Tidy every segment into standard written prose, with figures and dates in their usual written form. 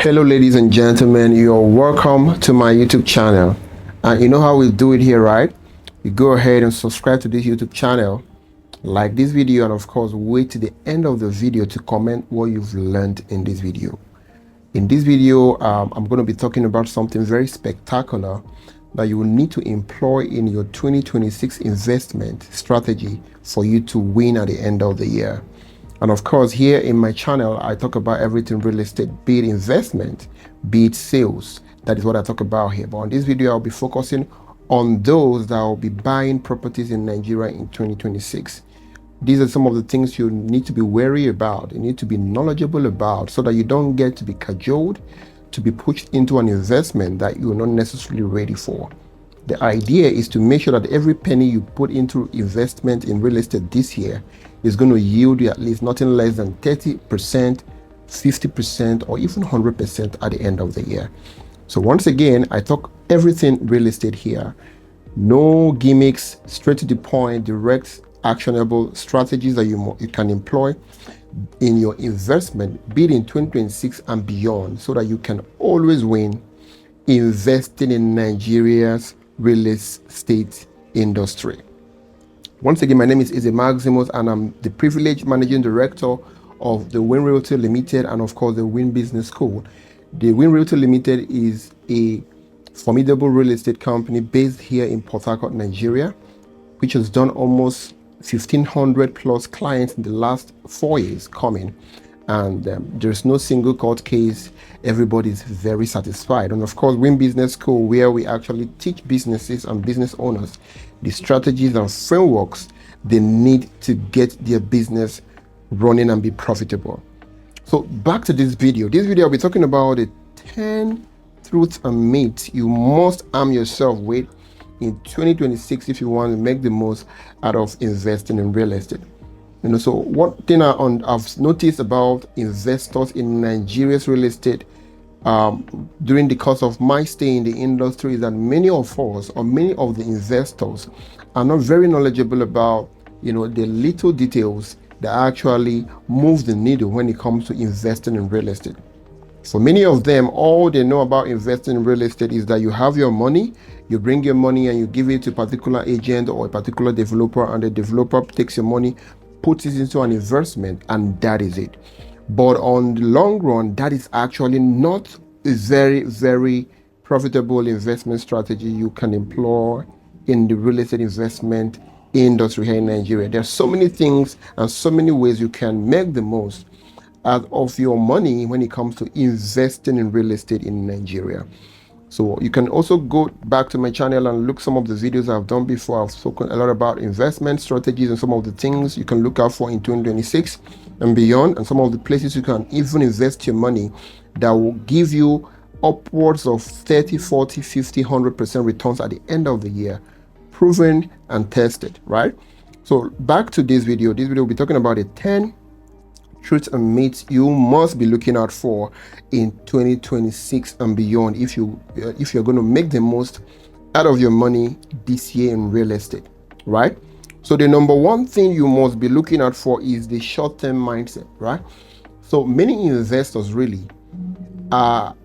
Hello ladies and gentlemen, you're welcome to my YouTube channel. And you know how we do it here, right? You go ahead and subscribe to this YouTube channel, like this video, and of course wait to the end of the video to comment what you've learned in this video. In this video, I'm going to be talking about something very spectacular that you will need to employ in your 2026 investment strategy for you to win at the end of the year. And of course, here in my channel, I talk about everything real estate, be it investment, be it sales. That is what I talk about here. But on this video, I'll be focusing on those that will be buying properties in Nigeria in 2026. These are some of the things you need to be wary about, you need to be knowledgeable about, so that you don't get to be cajoled, to be pushed into an investment that you're not necessarily ready for. The idea is to make sure that every penny you put into investment in real estate this year is going to yield you at least nothing less than 30%, 50%, or even 100% at the end of the year. So once again, I talk everything real estate here. No gimmicks, straight to the point, direct, actionable strategies that you can employ in your investment, be it in 2026 and beyond, so that you can always win investing in Nigeria's real estate industry. Once again, my name is Maximus, and I'm the privileged managing director of the Win Realty Limited and of course the Win Business School. The Win Realty Limited is a formidable real estate company based here in Port Harcourt, Nigeria, which has done almost 1,500 plus clients in the last 4 years coming. And there's no single court case. Everybody's very satisfied. And of course, Win Business School, where we actually teach businesses and business owners the strategies and frameworks they need to get their business running and be profitable. So back to this video. I'll be talking about the 10 truths and myths you must arm yourself with in 2026 if you want to make the most out of investing in real estate. So one thing I've noticed about investors in Nigeria's real estate during the course of my stay in the industry is that many of us, or many of the investors, are not very knowledgeable about the little details that actually move the needle when it comes to investing in real estate. For many of them, all they know about investing in real estate is that you have your money, you bring your money and you give it to a particular agent or a particular developer, and the developer takes your money, puts it into an investment, and that is it. But on the long run, that is actually not a very, very profitable investment strategy you can employ in the real estate investment industry here in Nigeria. There are so many things and so many ways you can make the most out of your money when it comes to investing in real estate in Nigeria. So you can also go back to my channel and look some of the videos I've done before. I've spoken a lot about investment strategies and some of the things you can look out for in 2026 and beyond, and some of the places you can even invest your money that will give you upwards of 30, 40, 50, 100% returns at the end of the year, proven and tested, right? So back to this video. This video will be talking about the 10 truths and myths you must be looking out for in 2026 and beyond if you're going to make the most out of your money this year in real estate, right? So the number one thing you must be looking out for is the short-term mindset, right? So many investors really are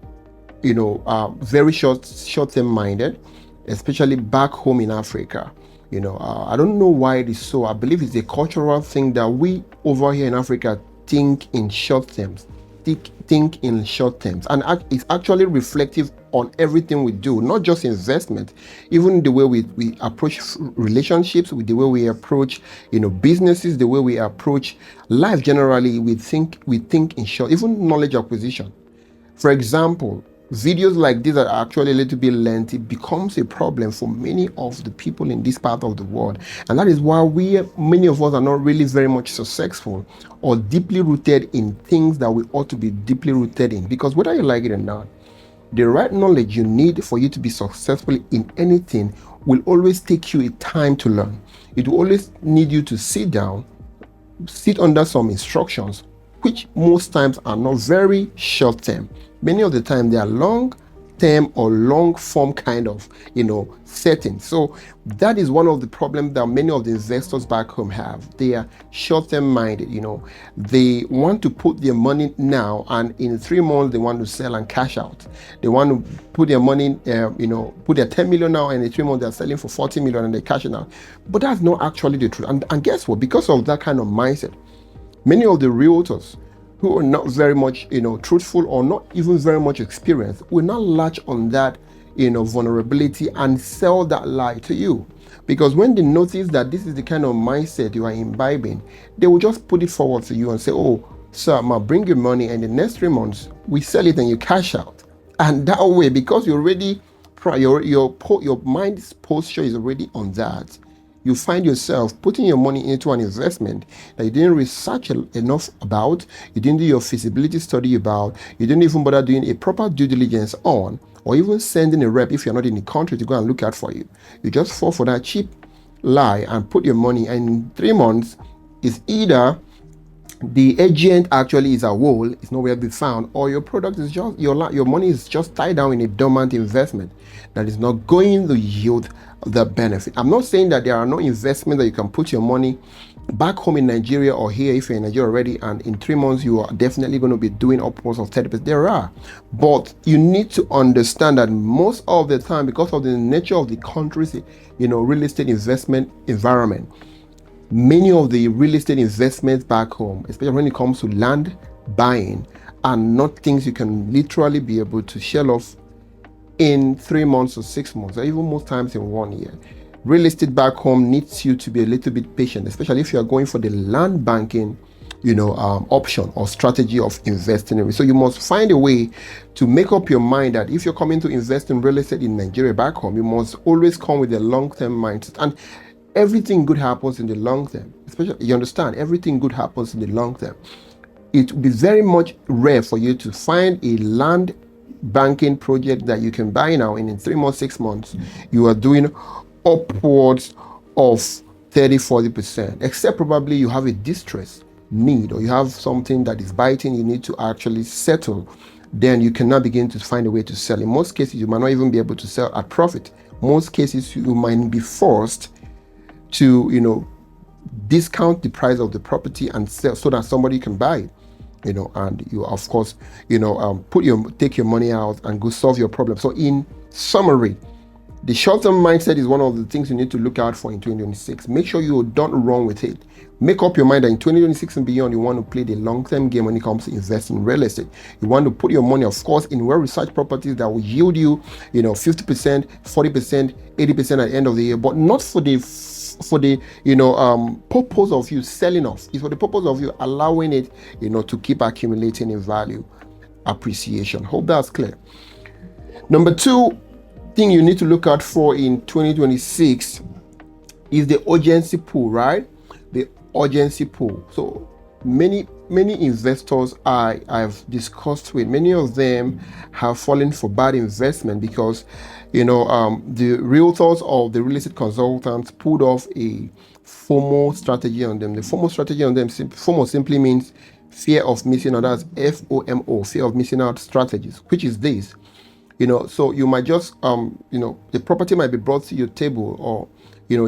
very short-term minded, especially back home in Africa. I don't know why it is so. I believe it's a cultural thing that we over here in Africa think in short terms, and it's actually reflective on everything we do, not just investment, even the way we approach relationships, with the way we approach businesses, the way we approach life generally. We think in short, even knowledge acquisition. For example, videos like this are actually a little bit lengthy becomes a problem for many of the people in this part of the world, and that is why many of us are not really very much successful or deeply rooted in things that we ought to be deeply rooted in. Because whether you like it or not, the right knowledge you need for you to be successful in anything will always take you a time to learn. It will always need you to sit down, sit under some instructions, which most times are not very short term. Many of the time they are long term or long form kind of, setting. So that is one of the problems that many of the investors back home have. They are short-term minded. They want to put their money now, and in 3 months they want to sell and cash out. They want to put their money, put their 10 million now, and in 3 months they're selling for 40 million and they're cashing out. But that's not actually the truth. And guess what? Because of that kind of mindset, many of the realtors who are not very much, truthful or not even very much experienced will not latch on that, vulnerability and sell that lie to you. Because when they notice that this is the kind of mindset you are imbibing, they will just put it forward to you and say, oh, sir, bring your money, and the next 3 months we sell it and you cash out. And that way, because you're already, your mind's posture is already on that, you find yourself putting your money into an investment that you didn't research enough about, you didn't do your feasibility study about, you didn't even bother doing a proper due diligence on, or even sending a rep if you're not in the country to go and look out for you. You just fall for that cheap lie and put your money, and in 3 months, it's either the agent actually is a wall, it's nowhere to be found, or your product is just, your money is just tied down in a dormant investment that is not going to yield the benefit. I'm not saying that there are no investments that you can put your money back home in Nigeria or here if you're in Nigeria already, and in 3 months you are definitely going to be doing upwards of 30%. There are, but you need to understand that most of the time, because of the nature of the country's, real estate investment environment, many of the real estate investments back home, especially when it comes to land buying, are not things you can literally be able to shell off in 3 months or 6 months, or even most times in 1 year. Real estate back home needs you to be a little bit patient, especially if you are going for the land banking, option or strategy of investing in it. So you must find a way to make up your mind that if you're coming to invest in real estate in Nigeria back home, you must always come with a long-term mindset. And everything good happens in the long term. Especially, you understand, everything good happens in the long term. It will be very much rare for you to find a land banking project that you can buy now, and in 3 months, 6 months, you are doing upwards of 30-40%, except probably you have a distress need, or you have something that is biting you need to actually settle. Then you cannot begin to find a way to sell. In most cases, you might not even be able to sell at profit. Most cases, you might be forced to discount the price of the property and sell so that somebody can buy it, and you of course take your money out and go solve your problem. So in summary, the short-term mindset is one of the things you need to look out for in 2026. Make sure you don't run with it. Make up your mind that in 2026 and beyond, you want to play the long-term game when it comes to investing in real estate. You want to put your money, of course, in well-researched properties that will yield you, 50%, 40%, 80% at the end of the year, but not for the purpose of you selling off. It's for the purpose of you allowing it, to keep accumulating in value appreciation. Hope that's clear. Number 2 thing you need to look out for in 2026 is the urgency pool, right? The urgency pool. So many investors I've discussed with, many of them have fallen for bad investment because the realtors or the real estate consultants pulled off a FOMO strategy on them. The FOMO strategy on them, FOMO simply means fear of missing out. That's FOMO, fear of missing out strategies, which is this. So you might just, the property might be brought to your table, or,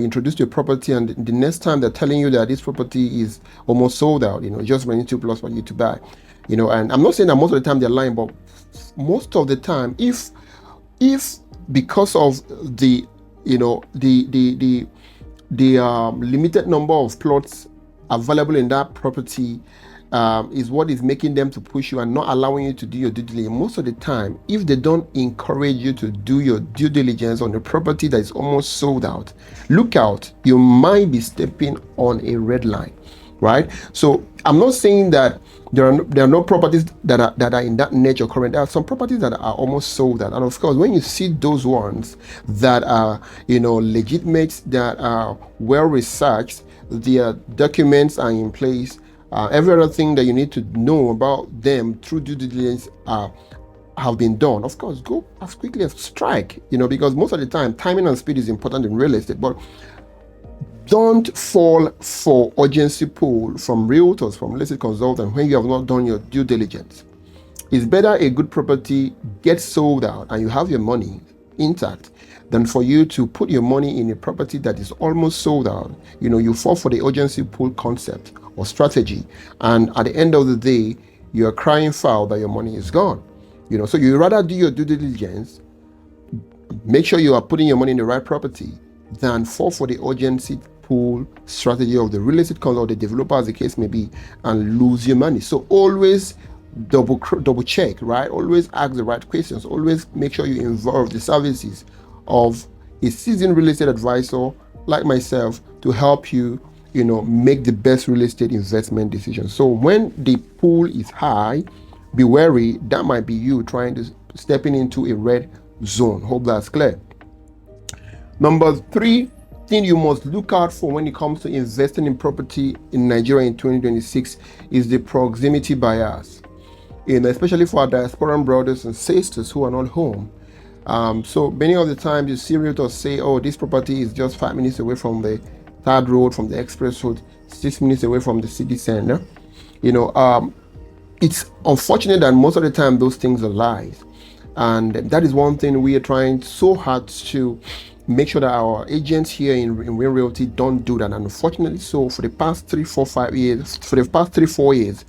introduced to your property, and the next time they're telling you that this property is almost sold out, just running 2 plus for you to buy, and I'm not saying that most of the time they're lying, but most of the time, if because of the, limited number of plots available in that property, is what is making them to push you and not allowing you to do your due diligence. Most of the time, if they don't encourage you to do your due diligence on the property that is almost sold out, look out, you might be stepping on a red line, right? So I'm not saying that there are no properties that are in that nature current. There are some properties that are almost sold out, and of course, when you see those ones that are legitimate, that are well researched, their documents are in place. Every other thing that you need to know about them through due diligence have been done. Of course, go as quickly as strike, because most of the time, timing and speed is important in real estate. But don't fall for urgency pull from realtors, from real estate consultants when you have not done your due diligence. It's better a good property gets sold out and you have your money intact than for you to put your money in a property that is almost sold out. You fall for the urgency pool concept or strategy, and at the end of the day, you're crying foul that your money is gone. So you rather do your due diligence, make sure you are putting your money in the right property, than fall for the urgency pool strategy of the real estate company or the developer, as the case may be, and lose your money. So always double check, right? Always ask the right questions. Always make sure you involve the services of a seasoned real estate advisor like myself to help you, make the best real estate investment decision. So when the pool is high, be wary. That might be you trying to stepping into a red zone. Hope that's clear. Number 3 thing you must look out for when it comes to investing in property in Nigeria in 2026 is the proximity bias. Especially for our diasporan brothers and sisters who are not home. So many of the times you see realtors say, oh, this property is just 5 minutes away from the third road, from the express road, 6 minutes away from the city center. It's unfortunate that most of the time those things are lies. And that is one thing we are trying so hard to make sure that our agents here in Win Realty don't do that. And unfortunately, so for the past 3, 4, 5 years, for the past 3, 4 years,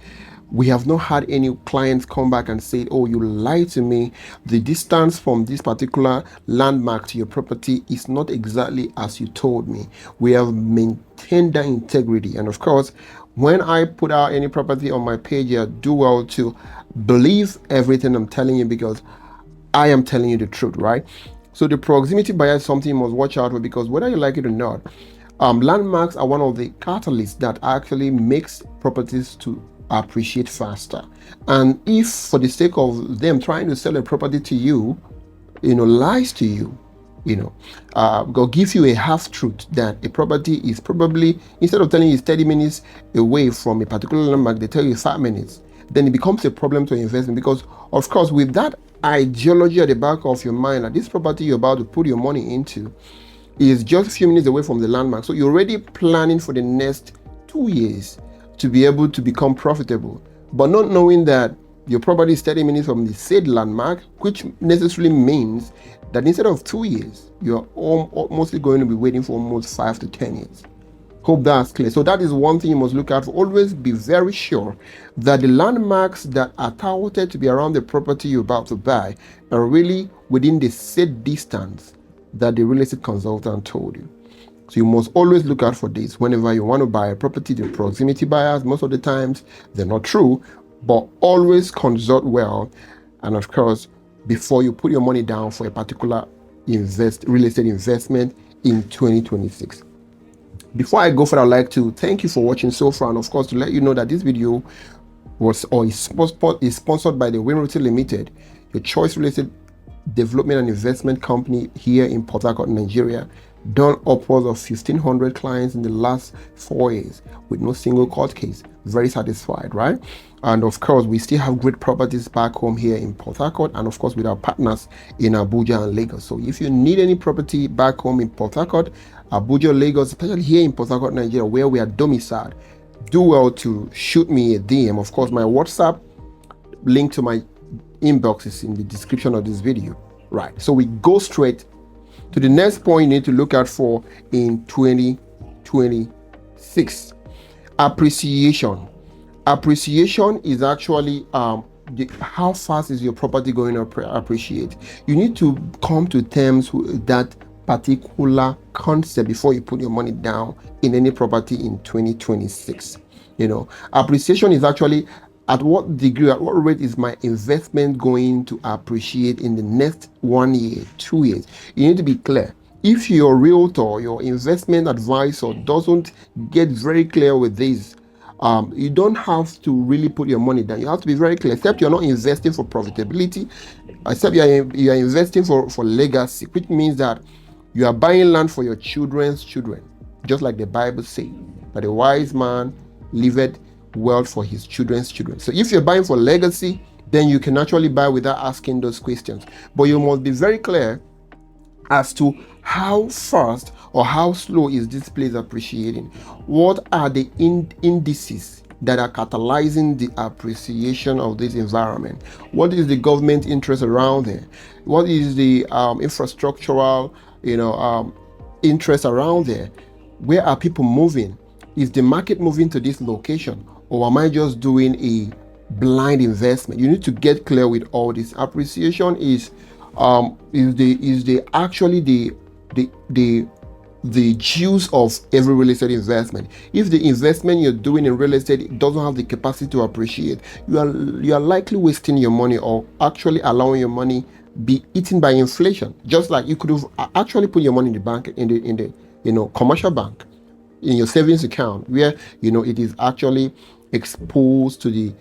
we have not had any clients come back and say, oh, you lied to me. The distance from this particular landmark to your property is not exactly as you told me. We have maintained that integrity. And of course, when I put out any property on my page, I do well to believe everything I'm telling you, because I am telling you the truth, right? So the proximity bias is something you must watch out for, because whether you like it or not, landmarks are one of the catalysts that actually makes properties to appreciate faster. And if for the sake of them trying to sell a property to you, lies to you, go give you a half truth that a property is probably, instead of telling you it's 30 minutes away from a particular landmark, they tell you 5 minutes, then it becomes a problem to investment. Because of course, with that ideology at the back of your mind that this property you're about to put your money into is just a few minutes away from the landmark, so you're already planning for the next 2 years to be able to become profitable, but not knowing that your property is 30 minutes from the said landmark, which necessarily means that instead of 2 years, you're mostly going to be waiting for almost 5 to 10 years. Hope that's clear. So that is one thing you must look out for. Always be very sure that the landmarks that are touted to be around the property you're about to buy are really within the said distance that the real estate consultant told you. So you must always look out for this whenever you want to buy a property. The proximity bias, most of the times, they're not true, but always consult well. And of course, before you put your money down for a particular real estate investment in 2026. Before I go further, I'd like to thank you for watching so far, and of course to let you know that this video is sponsored by the Win Realty Limited, your choice real estate development and investment company here in Port Harcourt, Nigeria. Done upwards of 1,500 clients in the last 4 years with no single court case. Very satisfied, right? And of course, we still have great properties back home here in Port Harcourt, and of course with our partners in Abuja and Lagos. So if you need any property back home in Port Harcourt, Abuja, Lagos, especially here in Port Harcourt, Nigeria, where we are domiciled, do well to shoot me a DM. Of course, my WhatsApp link to my inbox is in the description of this video. Right, so we go straight to the next point you need to look out for in 2026. Appreciation. Appreciation is actually how fast is your property going to appreciate. You need to come to terms with that particular concept before you put your money down in any property in 2026. Appreciation is actually at what degree, at what rate is my investment going to appreciate in the next 1 year, 2 years? You need to be clear. If your realtor, your investment advisor doesn't get very clear with this, you don't have to really put your money down. You have to be very clear, except you're not investing for profitability, except you are investing for legacy, which means that you are buying land for your children's children, just like the Bible says, that a wise man liveth wealth for his children's children. So if you're buying for legacy, then you can actually buy without asking those questions. But you must be very clear as to how fast or how slow is this place appreciating. What are the indices that are catalyzing the appreciation of this environment? What is the government interest around there? What is the infrastructural, interest around there? Where are people moving? Is the market moving to this location, or am I just doing a blind investment? You need to get clear with all this. Appreciation is actually the juice of every real estate investment. If the investment you're doing in real estate doesn't have the capacity to appreciate, you are likely wasting your money, or actually allowing your money be eaten by inflation. Just like you could have actually put your money in the bank, in the commercial bank, in your savings account, where it is actually exposed to the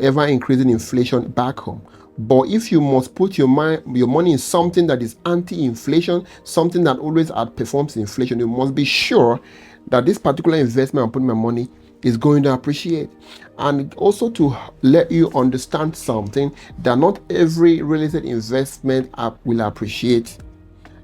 ever increasing inflation back home. But if you must put your money in something that is anti-inflation, something that always outperforms inflation, you must be sure that this particular investment I'm putting my money is going to appreciate. And also to let you understand something, that not every real estate investment will appreciate.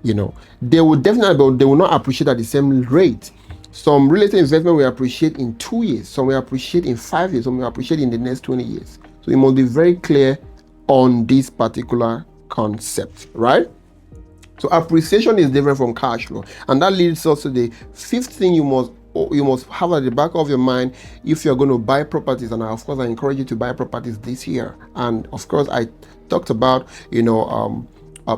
They will definitely, but they will not appreciate at the same rate. Some real estate investment will appreciate in 2 years, some will appreciate in 5 years, some will appreciate in the next 20 years. So you must be very clear on this particular concept, right? So appreciation is different from cash flow, and that leads us to the fifth thing you must have at the back of your mind if you're going to buy properties. And of course, I encourage you to buy properties this year. And of course, I talked about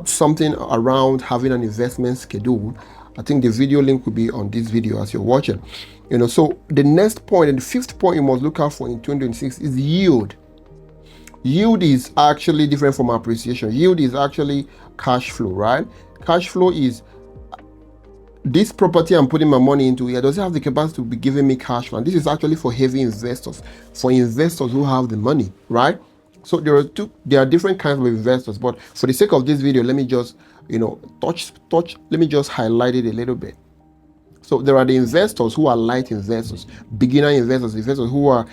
something around having an investment schedule. I think the video link will be on this video as you're watching. So the next point, and the fifth point you must look out for in 2026 is yield. Yield is actually different from appreciation. Yield is actually cash flow, right? Cash flow is this property I'm putting my money into here. Does it have the capacity to be giving me cash flow? And this is actually for heavy investors, for investors who have the money, right? So there are different kinds of investors, but for the sake of this video, let me just let me just highlight it a little bit. So there are the investors who are light investors, beginner investors who are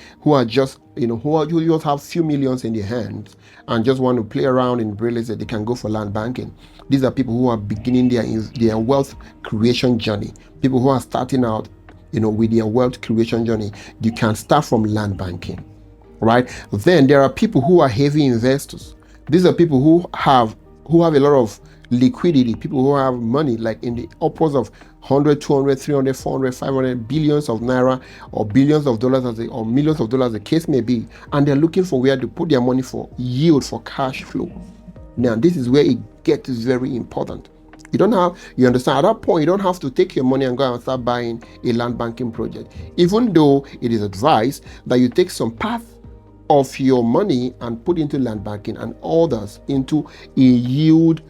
just who just have few millions in their hands and just want to play around in real estate. They can go for land banking. These are people who are beginning their wealth creation journey. People who are starting out, with their wealth creation journey. You can start from land banking, right? Then there are people who are heavy investors. These are people who have a lot of liquidity, people who have money like in the upwards of 100, 200, 300, 400, 500 billions of naira, or billions of dollars or millions of dollars, the case may be, and they're looking for where to put their money for yield, for cash flow. Now this is where it gets very important. You understand, at that point you don't have to take your money and go and start buying a land banking project, even though it is advised that you take some part of your money and put into land banking and others into a yield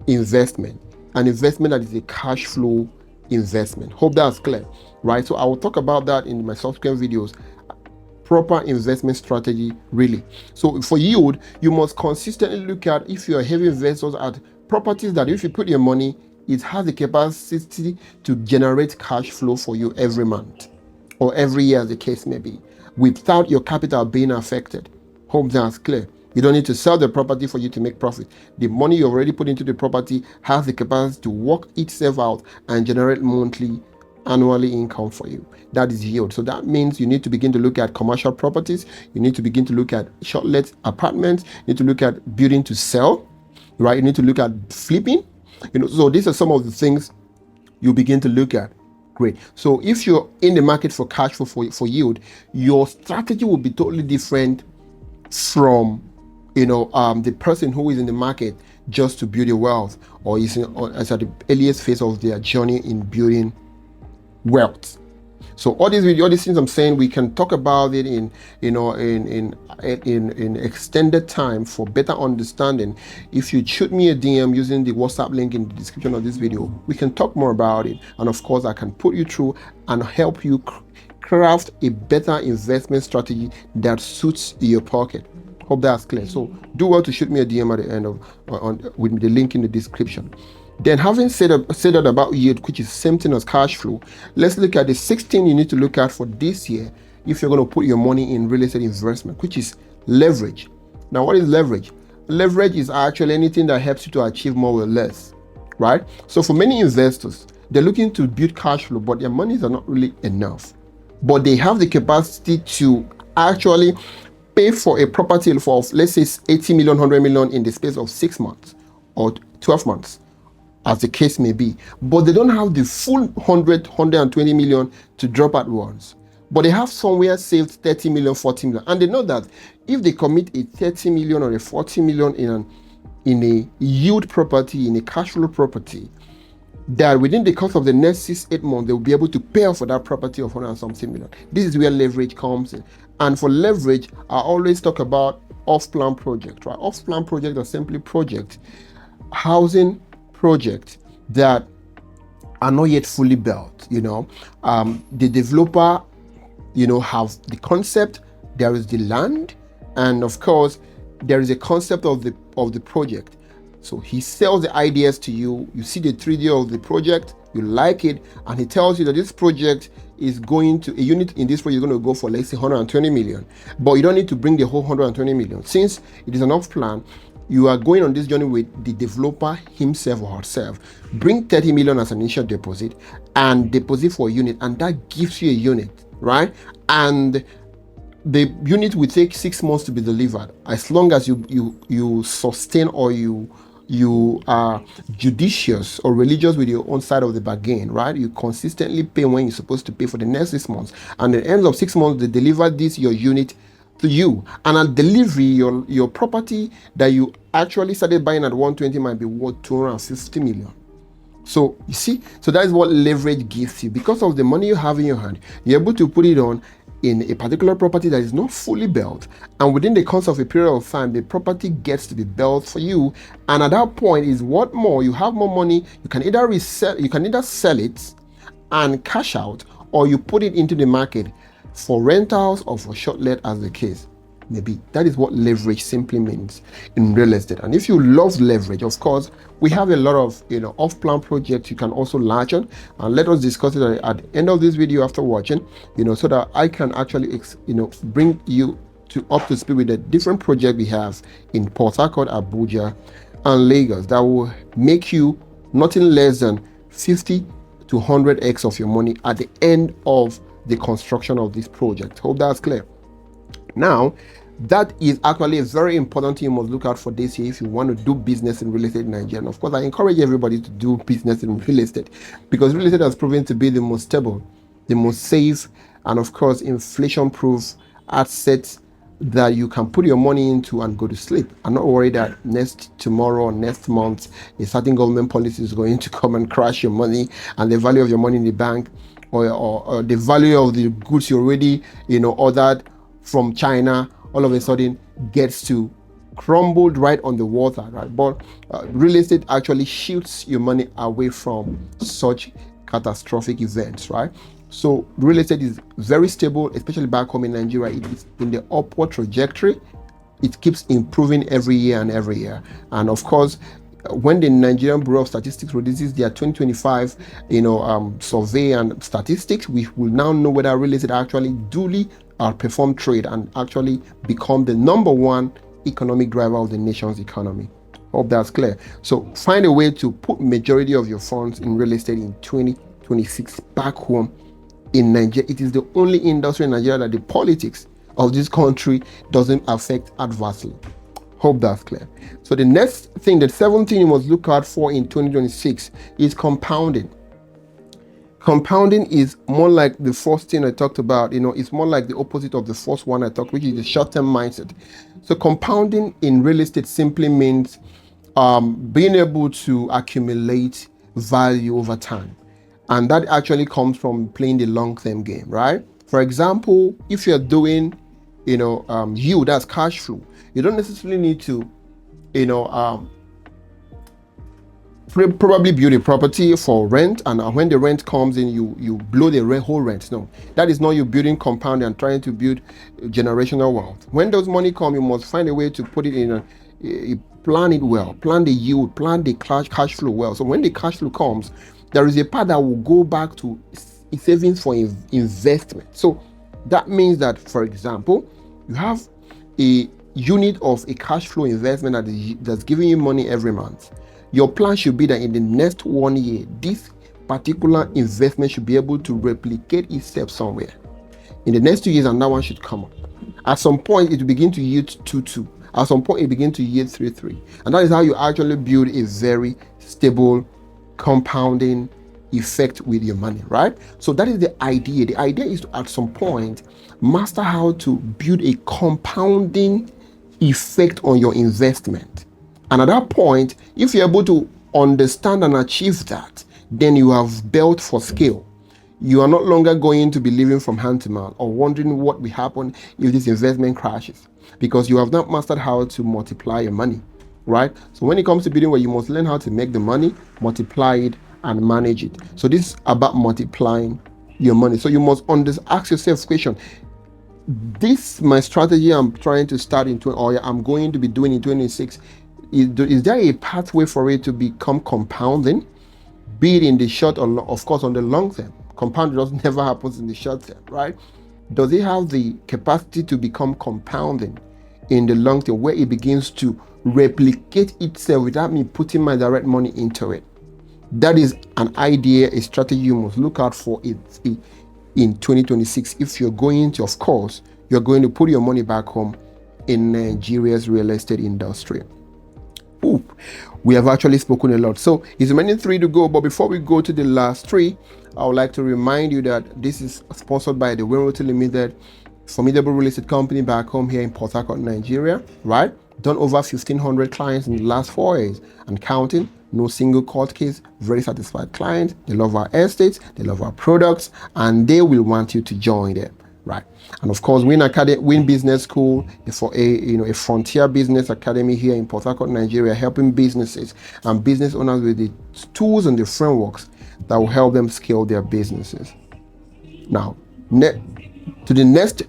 investment, an investment that is a cash flow investment. Hope that's clear, right? So I will talk about that in my subsequent videos. Proper investment strategy, really. So for yield, you must consistently look at, if you are heavy investors, at properties that if you put your money, it has the capacity to generate cash flow for you every month or every year, as the case may be, without your capital being affected. Hope that's clear. You don't need to sell the property for you to make profit. The money you already put into the property has the capacity to work itself out and generate annually income for you. That is yield. So that means you need to begin to look at commercial properties. You need to begin to look at short-let apartments. You need to look at building to sell, right? You need to look at flipping. So these are some of the things you begin to look at. Great. So if you're in the market for cash flow for yield, your strategy will be totally different from the person who is in the market just to build a wealth, or is at the earliest phase of their journey in building wealth. So all these things I'm saying, we can talk about it in extended time for better understanding. If you shoot me a DM using the WhatsApp link in the description of this video, we can talk more about it, and of course I can put you through and help you craft a better investment strategy that suits your pocket. Hope that's clear. So do well to shoot me a DM at the end with the link in the description. Then, having said that about yield, which is same thing as cash flow, let's look at the 16 you need to look at for this year if you're going to put your money in real estate investment, which is leverage. Now, what is leverage? Leverage is actually anything that helps you to achieve more with less, right? So for many investors, they're looking to build cash flow, but their monies are not really enough. but they have the capacity to actually pay for a property for, let's say, 80 million, 100 million in the space of 6 months or 12 months, as the case may be. But they don't have the full 120 million to drop at once. But they have somewhere saved 30 million, 40 million. And they know that if they commit a 30 million or a 40 million in a yield property, in a cash flow property, that within the course of the next 6-8 months, they will be able to pay off for that property of 100 and something million. This is where leverage comes in. And for leverage, I always talk about off-plan projects, right? Off-plan projects are simply projects, housing projects that are not yet fully built. The developer, have the concept, there is the land, and of course, there is a concept of the project. So he sells the ideas to you, you see the 3D of the project, you like it, and he tells you that this project is going to, a unit in this project is going to go for, let's say, 120 million. But you don't need to bring the whole 120 million. Since it is an off plan, you are going on this journey with the developer himself or herself. Bring 30 million as an initial deposit and deposit for a unit, and that gives you a unit, right? And the unit will take 6 months to be delivered, as long as you sustain, or you are judicious or religious with your own side of the bargain, right? You consistently pay when you're supposed to pay for the next 6 months, and at the end of 6 months they deliver your unit to you. And at delivery, your property that you actually started buying at 120 might be worth 250 million. So you see, so that is what leverage gives you. Because of the money you have in your hand, you're able to put it on in a particular property that is not fully built, and within the course of a period of time, the property gets to be built for you. And at that point is what more, you have more money. You can either sell it and cash out, or you put it into the market for rentals or for short let, as the case may be. That is what leverage simply means in real estate. And if you love leverage, of course, we have a lot of off-plan projects you can also latch on, and let us discuss it at the end of this video after watching, so that I can actually bring you up to speed with the different projects we have in Port Harcourt, Abuja, and Lagos that will make you nothing less than 50 to 100x of your money at the end of the construction of this project. Hope that's clear. Now, that is actually a very important thing you must look out for this year if you want to do business in real estate in Nigeria. And of course, I encourage everybody to do business in real estate, because real estate has proven to be the most stable, the most safe, and of course, inflation-proof assets that you can put your money into and go to sleep and not worry that tomorrow or next month a certain government policy is going to come and crash your money, and the value of your money in the bank, or the value of the goods you already ordered from China all of a sudden gets to crumbled right on the water, right? But real estate actually shields your money away from such catastrophic events, right? So real estate is very stable, especially back home in Nigeria. It is in the upward trajectory. It keeps improving every year and every year. And of course, when the Nigerian Bureau of Statistics releases their 2025 survey and statistics, we will now know whether real estate actually duly outperform trade and actually become the #1 economic driver of the nation's economy. Hope that's clear. So find a way to put majority of your funds in real estate in 2026 back home in Nigeria. It is the only industry in Nigeria that the politics of this country doesn't affect adversely. Hope that's clear. So the next thing, the 7th thing you must look out for in 2026 is compounding. Compounding is more like the first thing I talked about. It's more like the opposite of the first one I talked, which is the short-term mindset. So compounding in real estate simply means being able to accumulate value over time. And that actually comes from playing the long-term game, right? For example, if you're doing, yield, that's cash flow, you don't necessarily need to, probably build a property for rent, and when the rent comes in, you blow the whole rent. No, that is not you building compound and trying to build generational wealth. When those money come, you must find a way to put it in plan it well, plan the yield, plan the cash flow well. So when the cash flow comes, there is a part that will go back to savings for investment. So that means that, for example, you have a unit of a cash flow investment that's giving you money every month. Your plan should be that in the next 1 year, this particular investment should be able to replicate itself somewhere. In the next 2 years, another one should come up. At some point, it will begin to yield 2-2. At some point, it begin to yield 3-3. And that is how you actually build a very stable compounding effect with your money, right? So that is the idea. The idea is to, at some point, master how to build a compounding effect on your investment. And at that point, if you're able to understand and achieve that, then you have built for scale. You are not longer going to be living from hand to mouth or wondering what will happen if this investment crashes, because you have not mastered how to multiply your money, right? So when it comes to building, where you must learn how to make the money, multiply it, and manage it. So this is about multiplying your money. So you must ask yourself the question: this my strategy I'm trying to start in, or I'm going to be doing in 2026. Is there a pathway for it to become compounding? Be it in the short or of course on the long term. Compound just never happens in the short term, right? Does it have the capacity to become compounding in the long term, where it begins to replicate itself without me putting my direct money into it? That is an idea, a strategy you must look out for it in 2026. If you're going to, of course, you're going to put your money back home in Nigeria's real estate industry. Ooh, we have actually spoken a lot. So it's remaining 3 to go. But before we go to the last 3, I would like to remind you that this is sponsored by the Winroto Limited, formidable real estate company back home here in Port Harcourt, Nigeria, right? Done over 1,500 clients in the last 4 years and counting. No single court case. Very satisfied clients. They love our estates, they love our products, and they will want you to join them, right? And of course, Win Business School is for a frontier business academy here in Port Harcourt, Nigeria, helping businesses and business owners with the tools and the frameworks that will help them scale their businesses. Now, to the next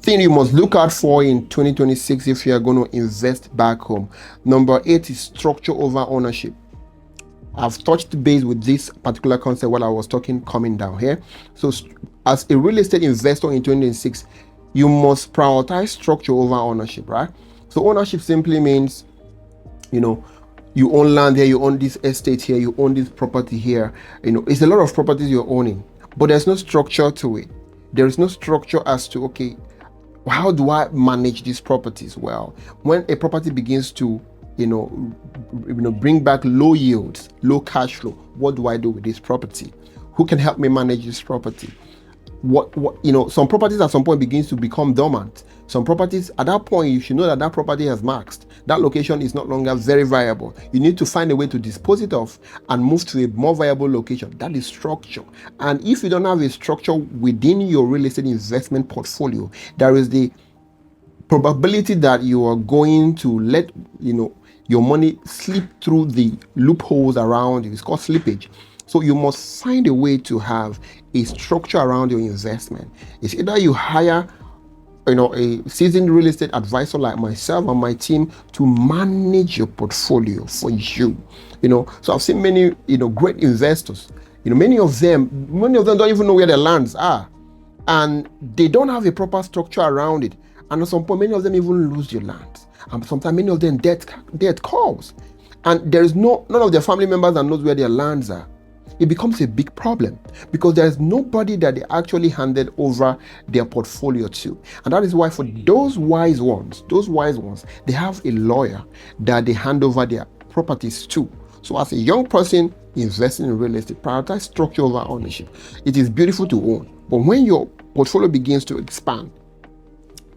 thing you must look out for in 2026 if you are going to invest back home. Number 8 is structure over ownership. I've touched base with this particular concept while I was talking coming down here. So as a real estate investor in 2026, you must prioritize structure over ownership, right? So ownership simply means, you own land here, you own this estate here, you own this property here. It's a lot of properties you're owning, but there's no structure to it. There is no structure as to, okay, how do I manage these properties? Well, when a property begins to bring back low yields, low cash flow, what do I do with this property? Who can help me manage this property? Some properties at some point begins to become dormant. Some properties at that point, you should know that property has maxed. That location is no longer very viable. You need to find a way to dispose it off and move to a more viable location. That is structure. And if you don't have a structure within your real estate investment portfolio, there is the probability that you are going to let your money slip through the loopholes around you. It's called slippage. So you must find a way to have a structure around your investment. It's either you hire a seasoned real estate advisor like myself and my team to manage your portfolio for you. So I've seen many great investors. Many of them don't even know where their lands are, and they don't have a proper structure around it. And at some point, many of them even lose their lands, and sometimes many of them death calls, and there is none of their family members that knows where their lands are. It becomes a big problem because there is nobody that they actually handed over their portfolio to. And that is why for those wise ones, they have a lawyer that they hand over their properties to. So as a young person investing in real estate, prioritize structure over ownership. It is beautiful to own, but when your portfolio begins to expand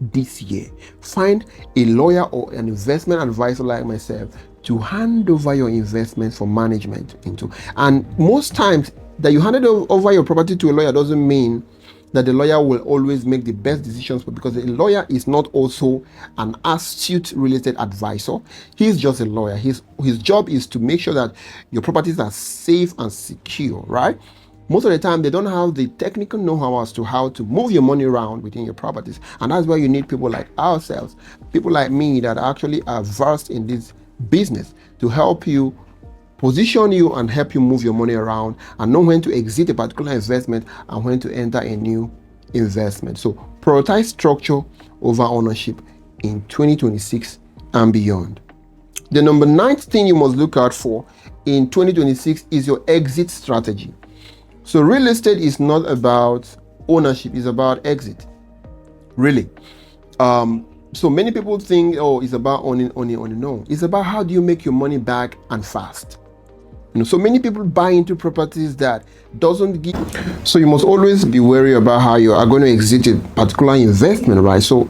this year, find a lawyer or an investment advisor like myself to hand over your investments for management into. And most times that you handed over your property to a lawyer doesn't mean that the lawyer will always make the best decisions, because a lawyer is not also an astute real estate advisor. He's just a lawyer. His job is to make sure that your properties are safe and secure, right? Most of the time, they don't have the technical know-how as to how to move your money around within your properties. And that's why you need people like ourselves, people like me that actually are versed in this business to help you, position you, and help you move your money around and know when to exit a particular investment and when to enter a new investment. So prioritize structure over ownership in 2026 and beyond. The number 9th thing you must look out for in 2026 is your exit strategy. So real estate is not about ownership, it's about exit. really. So many people think, oh, it's about owning. No, it's about how do you make your money back and fast. So many people buy into properties that doesn't give. So you must always be wary about how you are going to exit a particular investment, right? So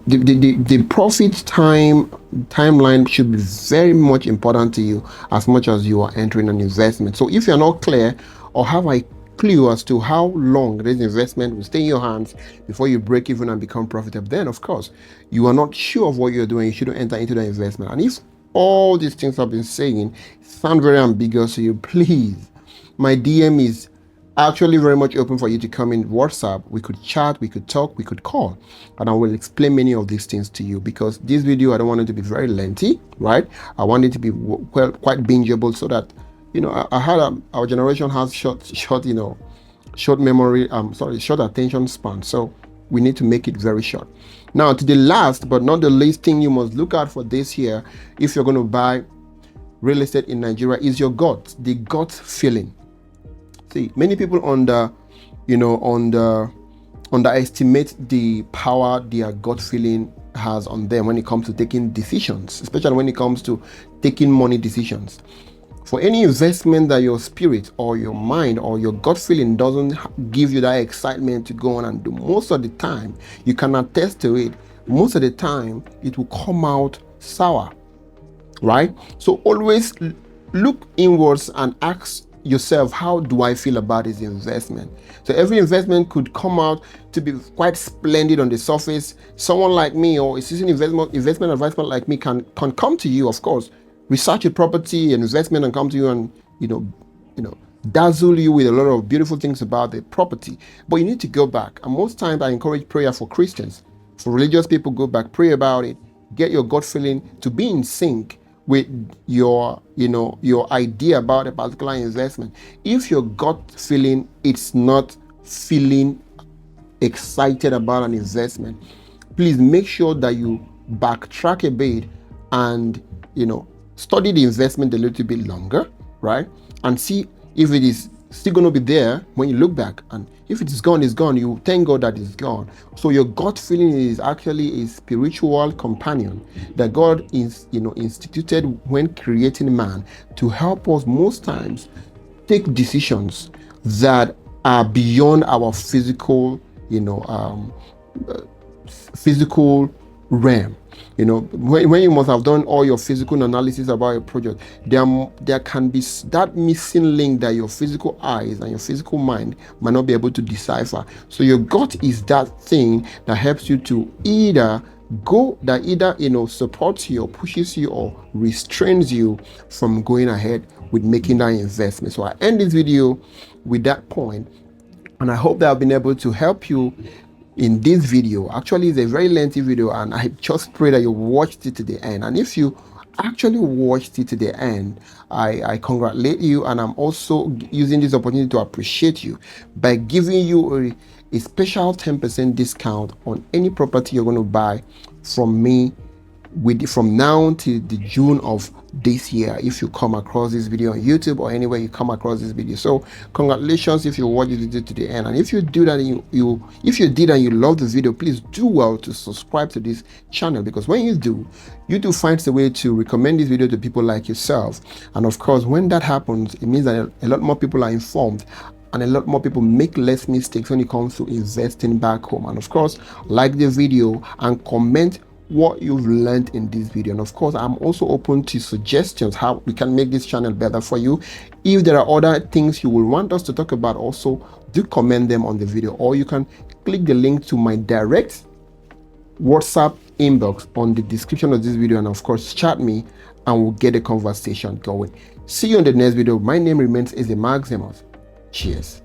the profit timeline should be very much important to you as much as you are entering an investment. So if you're not clear or have a clue as to how long this investment will stay in your hands before you break even and become profitable, then of course you are not sure of what you're doing, you shouldn't enter into the investment. And if all these things I've been saying sound very ambiguous to you, please, my DM is actually very much open for you to come in WhatsApp. We could chat, we could talk, we could call, and I will explain many of these things to you, because this video, I don't want it to be very lengthy, right? I want it to be quite bingeable, so that I heard our generation has short memory, short attention span. So we need to make it very short. Now, to the last but not the least thing you must look out for this year, if you're going to buy real estate in Nigeria, is your gut, the gut feeling. See, many people underestimate the power their gut feeling has on them when it comes to taking decisions, especially when it comes to taking money decisions. For any investment that your spirit or your mind or your gut feeling doesn't give you that excitement to go on and do, most of the time, you can attest to it, most of the time it will come out sour, right? So always look inwards and ask yourself, how do I feel about this investment? So every investment could come out to be quite splendid on the surface. Someone like me, or a seasoned investment advisor like me, can come to you, of course, research a property, an investment, and come to you and dazzle you with a lot of beautiful things about the property. But you need to go back. And most times I encourage prayer for Christians. For religious people, go back, pray about it, get your gut feeling to be in sync with your idea about a particular investment. If your gut feeling, it's not feeling excited about an investment, please make sure that you backtrack a bit and study the investment a little bit longer, right? And see if it is still going to be there when you look back. And if it is gone, it's gone. You thank God that it's gone. So your gut feeling is actually a spiritual companion that God is instituted when creating man to help us most times take decisions that are beyond our physical physical realm. When you must have done all your physical analysis about a project, there can be that missing link that your physical eyes and your physical mind might not be able to decipher. So your gut is that thing that helps you to either supports you or pushes you or restrains you from going ahead with making that investment. So I end this video with that point, and I hope that I've been able to help you in this video. Actually, it's a very lengthy video, and I just pray that you watched it to the end. And if you actually watched it to the end, I congratulate you, and I'm also using this opportunity to appreciate you by giving you a special 10% discount on any property you're going to buy from me from now to the June of this year, if you come across this video on YouTube or anywhere you come across this video. So congratulations if you watch this video to the end. And if you do that and if you did and you love the video, please do well to subscribe to this channel, because when you do, YouTube finds a way to recommend this video to people like yourself. And of course, when that happens, it means that a lot more people are informed and a lot more people make less mistakes when it comes to investing back home. And of course, like the video and comment what you've learned in this video. And of course, I'm also open to suggestions how we can make this channel better for you. If there are other things you will want us to talk about, also do comment them on the video, or you can click the link to my direct WhatsApp inbox on the description of this video, and of course chat me and we'll get a conversation going. See you in the next video. My name remains Maximus. Cheers.